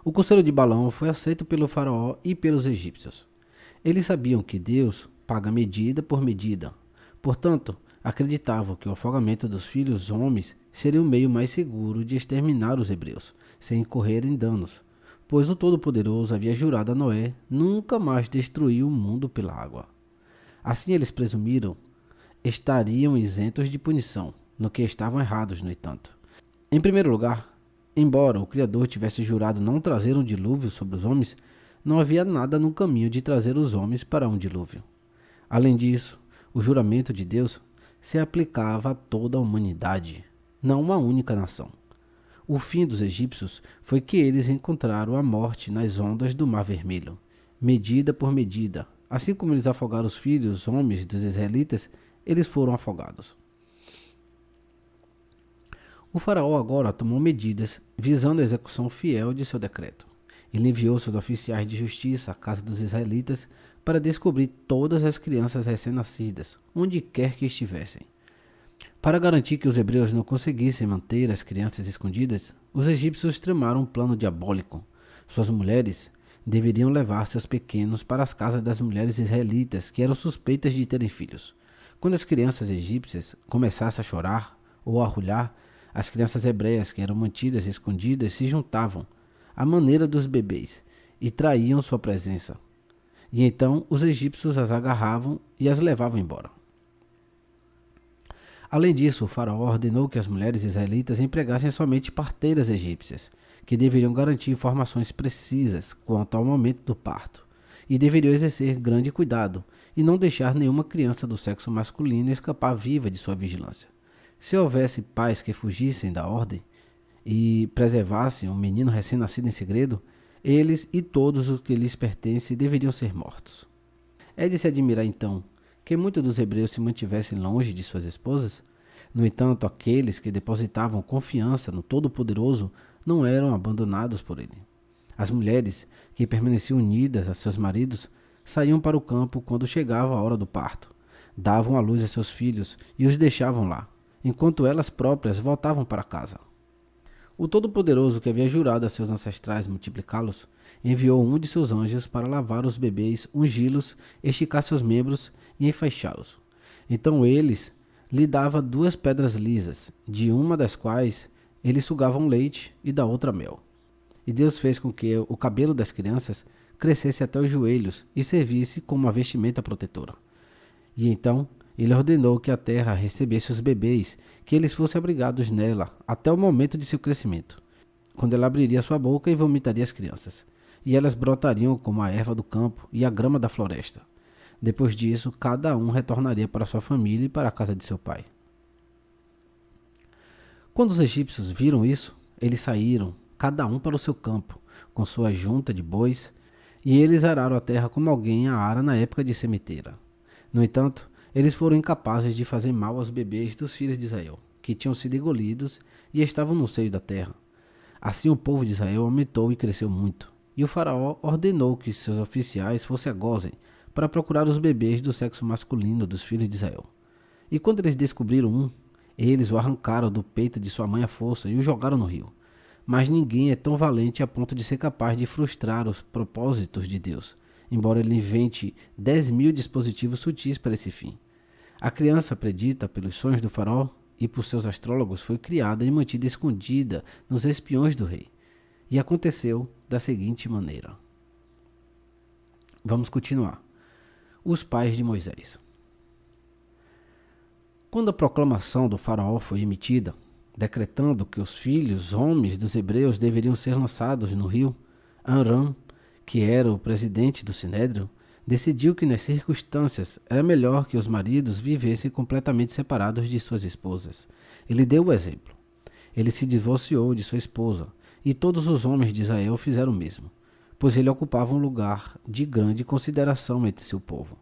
O conselho de Balaão foi aceito pelo faraó e pelos egípcios. Eles sabiam que Deus paga medida por medida. Portanto, acreditavam que o afogamento dos filhos homens seria o meio mais seguro de exterminar os hebreus, sem incorrer em danos, pois o Todo-Poderoso havia jurado a Noé nunca mais destruir o mundo pela água. Assim eles presumiram estariam isentos de punição, no que estavam errados, no entanto. Em primeiro lugar, embora o Criador tivesse jurado não trazer um dilúvio sobre os homens, não havia nada no caminho de trazer os homens para um dilúvio. Além disso, o juramento de Deus se aplicava a toda a humanidade, não uma única nação. O fim dos egípcios foi que eles encontraram a morte nas ondas do Mar Vermelho, medida por medida. Assim como eles afogaram os filhos, homens dos israelitas, eles foram afogados. O faraó agora tomou medidas visando a execução fiel de seu decreto. Ele enviou seus oficiais de justiça à casa dos israelitas para descobrir todas as crianças recém-nascidas, onde quer que estivessem. Para garantir que os hebreus não conseguissem manter as crianças escondidas, os egípcios tramaram um plano diabólico. Suas mulheres deveriam levar seus pequenos para as casas das mulheres israelitas que eram suspeitas de terem filhos. Quando as crianças egípcias começassem a chorar ou a arrulhar, as crianças hebreias que eram mantidas escondidas se juntavam, à maneira dos bebês, e traíam sua presença. E então os egípcios as agarravam e as levavam embora. Além disso, o faraó ordenou que as mulheres israelitas empregassem somente parteiras egípcias, que deveriam garantir informações precisas quanto ao momento do parto, e deveriam exercer grande cuidado e não deixar nenhuma criança do sexo masculino escapar viva de sua vigilância. Se houvesse pais que fugissem da ordem e preservassem um menino recém-nascido em segredo, eles e todos os que lhes pertencem deveriam ser mortos. É de se admirar, então, que muitos dos hebreus se mantivessem longe de suas esposas. No entanto, aqueles que depositavam confiança no Todo-Poderoso não eram abandonados por ele. As mulheres, que permaneciam unidas a seus maridos, saíam para o campo quando chegava a hora do parto, davam à luz a seus filhos e os deixavam lá, enquanto elas próprias voltavam para casa. O Todo-Poderoso, que havia jurado a seus ancestrais multiplicá-los, enviou um de seus anjos para lavar os bebês, ungí-los, esticar seus membros e enfaixá-los. Então eles lhe dava 2 pedras lisas, de uma das quais eles sugavam leite e da outra mel. E Deus fez com que o cabelo das crianças crescesse até os joelhos e servisse como uma vestimenta protetora. E então ele ordenou que a terra recebesse os bebês, que eles fossem abrigados nela até o momento de seu crescimento, quando ela abriria sua boca e vomitaria as crianças, e elas brotariam como a erva do campo e a grama da floresta. Depois disso, cada um retornaria para sua família e para a casa de seu pai. Quando os egípcios viram isso, eles saíram, cada um para o seu campo, com sua junta de bois, e eles araram a terra como alguém a ara na época de semeteira. No entanto, eles foram incapazes de fazer mal aos bebês dos filhos de Israel, que tinham sido engolidos e estavam no seio da terra. Assim o povo de Israel aumentou e cresceu muito, e o faraó ordenou que seus oficiais fossem a Gósen para procurar os bebês do sexo masculino dos filhos de Israel. E quando eles descobriram um, eles o arrancaram do peito de sua mãe à força e o jogaram no rio. Mas ninguém é tão valente a ponto de ser capaz de frustrar os propósitos de Deus, embora ele invente 10.000 dispositivos sutis para esse fim. A criança predita pelos sonhos do faraó e por seus astrólogos foi criada e mantida escondida nos espiões do rei. E aconteceu da seguinte maneira. Vamos continuar. Os pais de Moisés. Quando a proclamação do faraó foi emitida, decretando que os filhos homens dos hebreus deveriam ser lançados no rio, Amram, que era o presidente do Sinédrio, decidiu que nas circunstâncias era melhor que os maridos vivessem completamente separados de suas esposas. Ele deu o exemplo. Ele se divorciou de sua esposa, e todos os homens de Israel fizeram o mesmo, pois ele ocupava um lugar de grande consideração entre seu povo.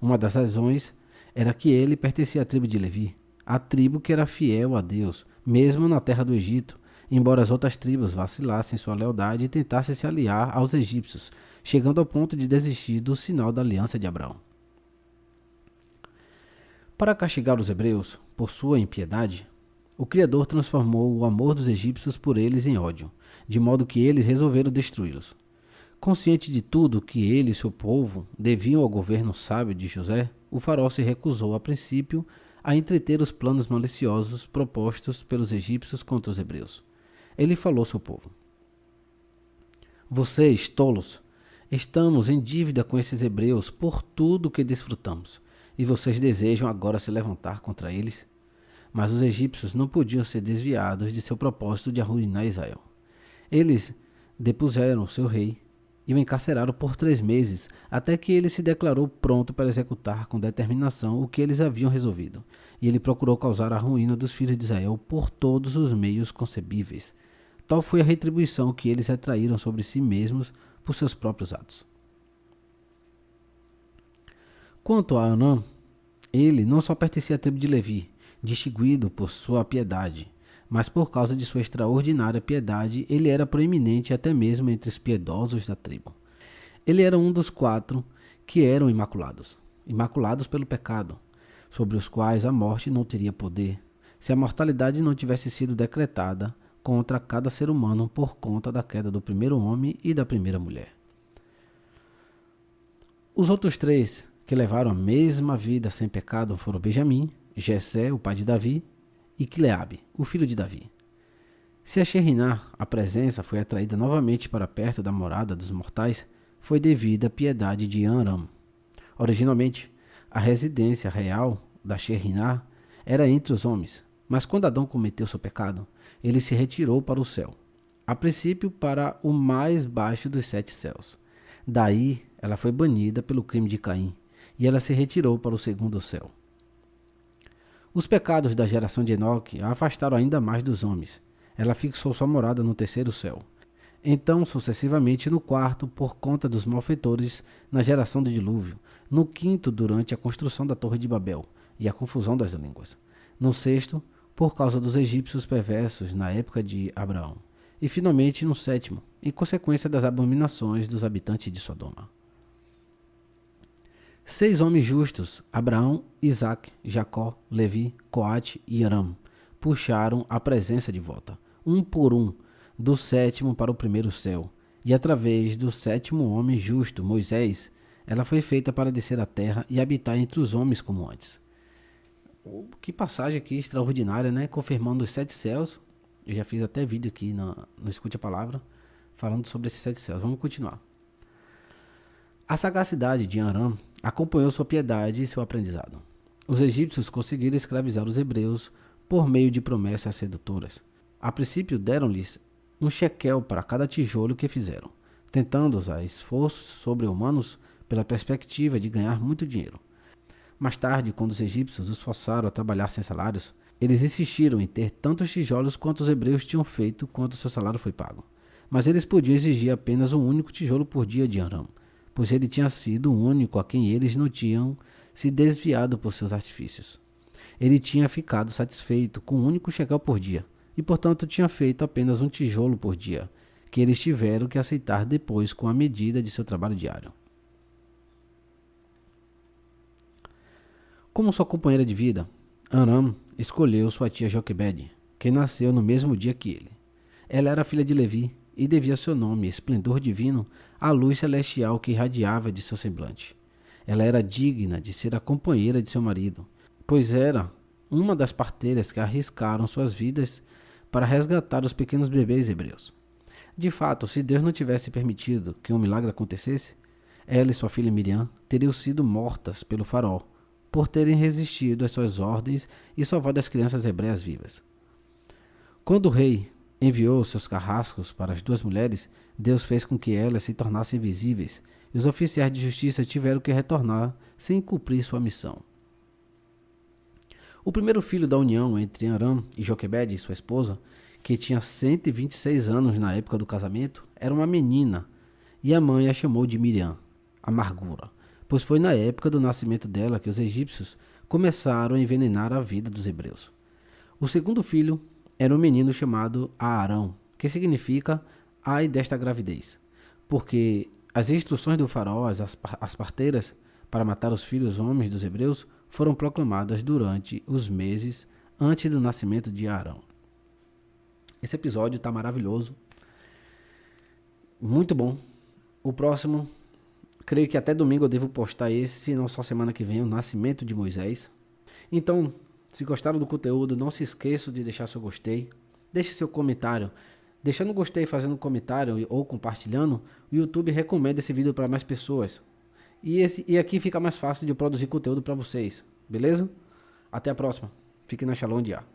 Uma das razões era que ele pertencia à tribo de Levi, a tribo que era fiel a Deus, mesmo na terra do Egito, embora as outras tribos vacilassem sua lealdade e tentassem se aliar aos egípcios, chegando ao ponto de desistir do sinal da aliança de Abraão. Para castigar os hebreus por sua impiedade, O Criador transformou o amor dos egípcios por eles em ódio, de modo que eles resolveram destruí-los. Consciente de tudo que ele e seu povo deviam ao governo sábio de José, o faraó se recusou, a princípio, a entreter os planos maliciosos propostos pelos egípcios contra os hebreus. Ele falou ao seu povo: Vocês, tolos, estamos em dívida com esses hebreus por tudo que desfrutamos, e vocês desejam agora se levantar contra eles? Mas os egípcios não podiam ser desviados de seu propósito de arruinar Israel. Eles depuseram seu rei e o encarceraram por 3 meses, até que ele se declarou pronto para executar com determinação o que eles haviam resolvido. E ele procurou causar a ruína dos filhos de Israel por todos os meios concebíveis. Tal foi a retribuição que eles atraíram sobre si mesmos por seus próprios atos. Quanto a Anã, ele não só pertencia à tribo de Levi, distinguido por sua piedade, mas por causa de sua extraordinária piedade, ele era proeminente até mesmo entre os piedosos da tribo. Ele era um dos 4 que eram imaculados, imaculados pelo pecado, sobre os quais a morte não teria poder, se a mortalidade não tivesse sido decretada contra cada ser humano por conta da queda do primeiro homem e da primeira mulher. Os outros 3 que levaram a mesma vida sem pecado foram Benjamim, Jessé, o pai de Davi, e Quileabe, o filho de Davi. Se a Sheriná, a presença, foi atraída novamente para perto da morada dos mortais, foi devido à piedade de Aram. Originalmente, a residência real da Sheriná era entre os homens, mas quando Adão cometeu seu pecado, ele se retirou para o céu, a princípio para o mais baixo dos 7 céus. Daí, ela foi banida pelo crime de Caim, e ela se retirou para o segundo céu. Os pecados da geração de Enoque a afastaram ainda mais dos homens. Ela fixou sua morada no 3º céu. Então, sucessivamente, no 4º, por conta dos malfeitores, na geração do dilúvio. No 5º, durante a construção da Torre de Babel e a confusão das línguas. No 6º, por causa dos egípcios perversos na época de Abraão. E finalmente no 7º, em consequência das abominações dos habitantes de Sodoma. 6 homens justos, Abraão, Isaque, Jacó, Levi, Coate e Aram, puxaram a presença de volta, um por um, do 7º para o 1º céu, e através do 7º homem justo, Moisés, ela foi feita para descer à terra e habitar entre os homens como antes. Que passagem aqui extraordinária, né? Confirmando os 7 céus. Eu já fiz até vídeo aqui no Escute a Palavra, falando sobre esses 7 céus. Vamos continuar. A sagacidade de Aram acompanhou sua piedade e seu aprendizado. Os egípcios conseguiram escravizar os hebreus por meio de promessas sedutoras. A princípio deram-lhes um shekel para cada tijolo que fizeram, tentando usar esforços sobre-humanos pela perspectiva de ganhar muito dinheiro. Mais tarde, quando os egípcios os forçaram a trabalhar sem salários, eles insistiram em ter tantos tijolos quanto os hebreus tinham feito quando seu salário foi pago. Mas eles podiam exigir apenas um único tijolo por dia de Aram, pois ele tinha sido o único a quem eles não tinham se desviado por seus artifícios. Ele tinha ficado satisfeito com um único shekel por dia, e portanto tinha feito apenas um tijolo por dia, que eles tiveram que aceitar depois com a medida de seu trabalho diário. Como sua companheira de vida, Aram escolheu sua tia Joquebede, que nasceu no mesmo dia que ele. Ela era filha de Levi, e devia seu nome, esplendor divino, à luz celestial que irradiava de seu semblante. Ela era digna de ser a companheira de seu marido, pois era uma das parteiras que arriscaram suas vidas para resgatar os pequenos bebês hebreus. De fato, se Deus não tivesse permitido que um milagre acontecesse, ela e sua filha Miriam teriam sido mortas pelo faraó, por terem resistido às suas ordens e salvado as crianças hebreias vivas. Quando o rei enviou seus carrascos para as 2 mulheres, Deus fez com que elas se tornassem visíveis, e os oficiais de justiça tiveram que retornar sem cumprir sua missão. O primeiro filho da união entre Aram e Joquebede, sua esposa, que tinha 126 anos na época do casamento, era uma menina, e a mãe a chamou de Miriam, amargura, pois foi na época do nascimento dela que os egípcios começaram a envenenar a vida dos hebreus. O segundo filho era um menino chamado Arão, que significa ai desta gravidez, porque as instruções do faraó às parteiras para matar os filhos homens dos hebreus foram proclamadas durante os meses antes do nascimento de Arão. Esse episódio está maravilhoso, muito bom. O próximo, creio que até domingo eu devo postar esse, se não só semana que vem, o nascimento de Moisés. Então, se gostaram do conteúdo, não se esqueçam de deixar seu gostei, deixe seu comentário. Deixando um gostei, fazendo um comentário ou compartilhando, o YouTube recomenda esse vídeo para mais pessoas. E aqui fica mais fácil de eu produzir conteúdo para vocês, beleza? Até a próxima. Fique na Shalom Dia.